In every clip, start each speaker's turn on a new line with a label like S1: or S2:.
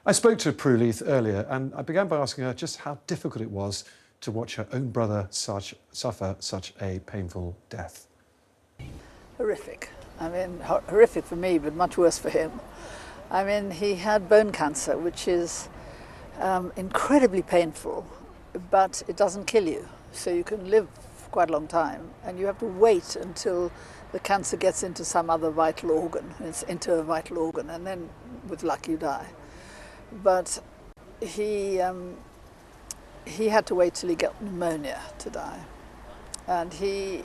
S1: I spoke to Prue Leith earlier and I began by asking her just how difficult it was to watch her own brother suffer such a painful death.
S2: Horrific. I mean, horrific for me, but much worse for him. I mean, he had bone cancer, which is incredibly painful, but it doesn't kill you. So you can live for quite a long time, and you have to wait until the cancer gets into some other vital organ, into a vital organ, and then with luck you die. But he had to wait till he got pneumonia to die. And he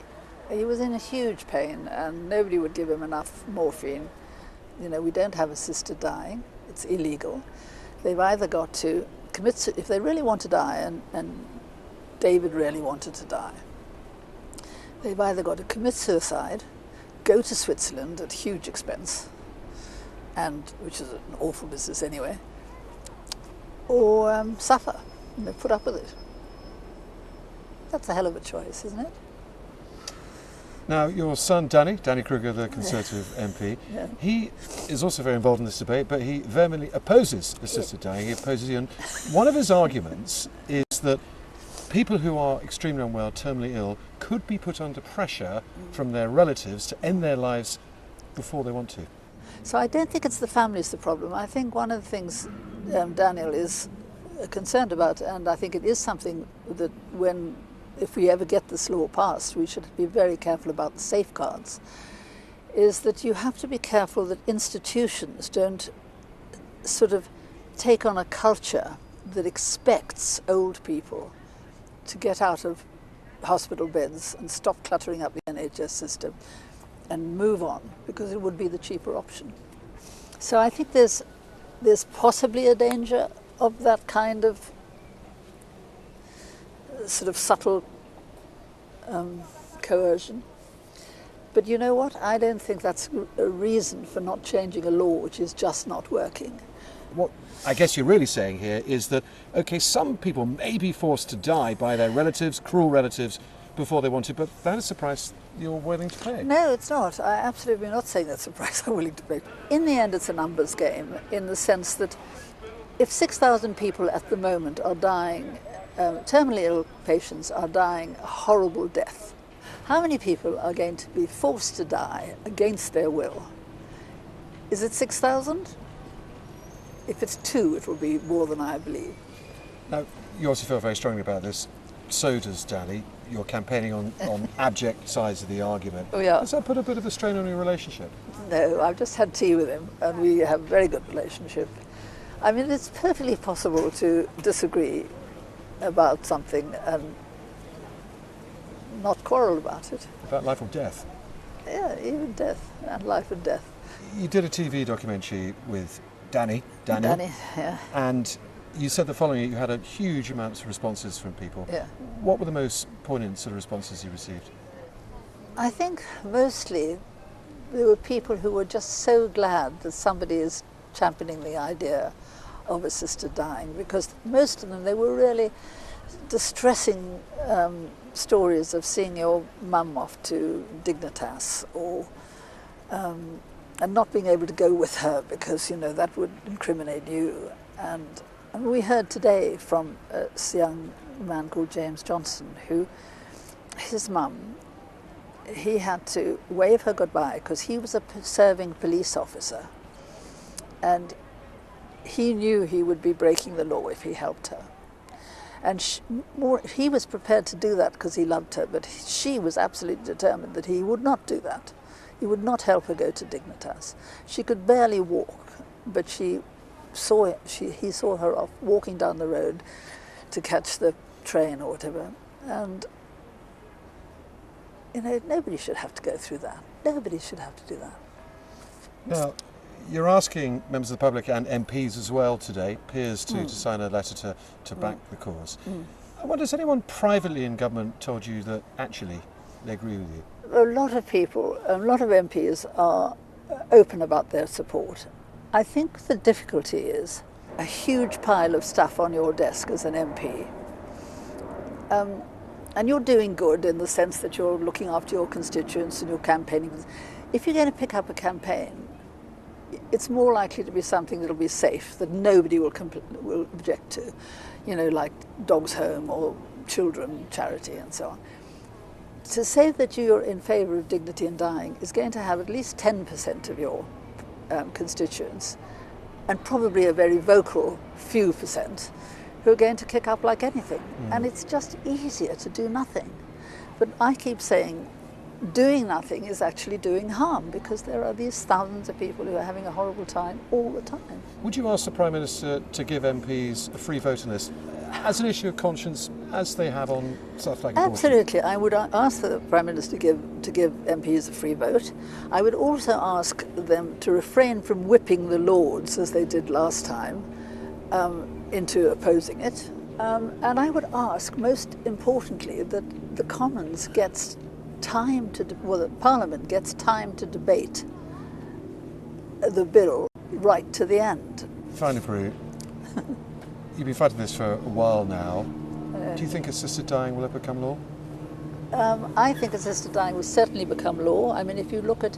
S2: was in a huge pain, and nobody would give him enough morphine. You know, we don't have assisted dying. It's illegal. They've either got to commit, if they really want to die, and David really wanted to die, they've either got to commit suicide, go to Switzerland at huge expense, and which is an awful business anyway, or suffer, and they put up with it. That's a hell of a choice, isn't it?
S1: Now, your son, Danny Kruger, the Conservative MP, he is also very involved in this debate, but he vehemently opposes assisted dying. He opposes it. And one of his arguments is that people who are extremely unwell, terminally ill, could be put under pressure from their relatives to end their lives before they want to.
S2: So I don't think it's the family's the problem. I think one of the things Daniel is concerned about, and I think it is something that if we ever get this law passed, we should be very careful about the safeguards, is that you have to be careful that institutions don't sort of take on a culture that expects old people to get out of hospital beds and stop cluttering up the NHS system and move on, because it would be the cheaper option. So I think there's possibly a danger of that kind of sort of subtle coercion. But you know what? I don't think that's a reason for not changing a law which is just not working.
S1: What I guess you're really saying here is that, okay, some people may be forced to die by their relatives, cruel relatives, before they want to, but that is the price you're willing to pay.
S2: No, it's not. I absolutely not saying that's the price I'm willing to pay. In the end, it's a numbers game, in the sense that if 6,000 people at the moment are dying, terminally ill patients are dying a horrible death, how many people are going to be forced to die against their will? Is it 6,000? If it's 2, it will be more than I believe.
S1: Now, you also feel very strongly about this. So does Danny. You're campaigning on abject sides of the argument.
S2: Oh, yeah.
S1: Does that put a bit of a strain on your relationship?
S2: No, I've just had tea with him, and we have a very good relationship. I mean, it's perfectly possible to disagree about something and not quarrel about it.
S1: About life or death?
S2: Yeah, even death, and life and death.
S1: You did a TV documentary with Daniel,
S2: yeah.
S1: And you said the following: you had a huge amounts of responses from people.
S2: Yeah.
S1: What were the most poignant sort of responses you received?
S2: I think mostly there were people who were just so glad that somebody is championing the idea of assisted dying, because most of them, they were really distressing stories of seeing your mum off to Dignitas, or and not being able to go with her because, you know, that would incriminate you. And we heard today from a young man called James Johnson, who, his mum, he had to wave her goodbye because he was a serving police officer, and he knew he would be breaking the law if he helped her. And he was prepared to do that because he loved her, but she was absolutely determined that he would not do that. He would not help her go to Dignitas. She could barely walk, but he saw her off walking down the road to catch the train or whatever. And, you know, nobody should have to go through that. Nobody should have to do that.
S1: Now, you're asking members of the public and MPs as well today, peers to sign a letter to back the cause. I wonder, has anyone privately in government told you that actually they agree with you?
S2: A lot of people, a lot of MPs are open about their support. I think the difficulty is a huge pile of stuff on your desk as an MP. And you're doing good in the sense that you're looking after your constituents and you're campaigning. If you're going to pick up a campaign, it's more likely to be something that'll be safe, that nobody will object to, you know, like Dogs Home or children charity and so on. To say that you're in favour of dignity in dying is going to have at least 10% of your constituents, and probably a very vocal few percent, who are going to kick up like anything. And it's just easier to do nothing. But I keep saying doing nothing is actually doing harm, because there are these thousands of people who are having a horrible time all the time.
S1: Would you ask the Prime Minister to give MPs a free vote on this as an issue of conscience, as they have on stuff like abortion?
S2: Absolutely. I would ask the Prime Minister to give MPs a free vote. I would also ask them to refrain from whipping the Lords, as they did last time, into opposing it. And I would ask, most importantly, that the Commons gets time to, well, Parliament gets time to debate the bill right to the end.
S1: Finally, Prue, you've been fighting this for a while now. Do you think assisted dying will ever become law?
S2: I think assisted dying will certainly become law. I mean, if you look at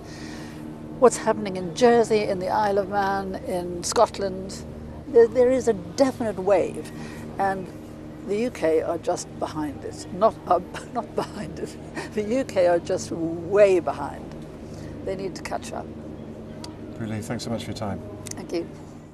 S2: what's happening in Jersey, in the Isle of Man, in Scotland, there is a definite wave, and the UK are just behind it. Not behind it. The UK are just way behind. They need to catch up.
S1: Prue Leith, thanks so much for your time.
S2: Thank you.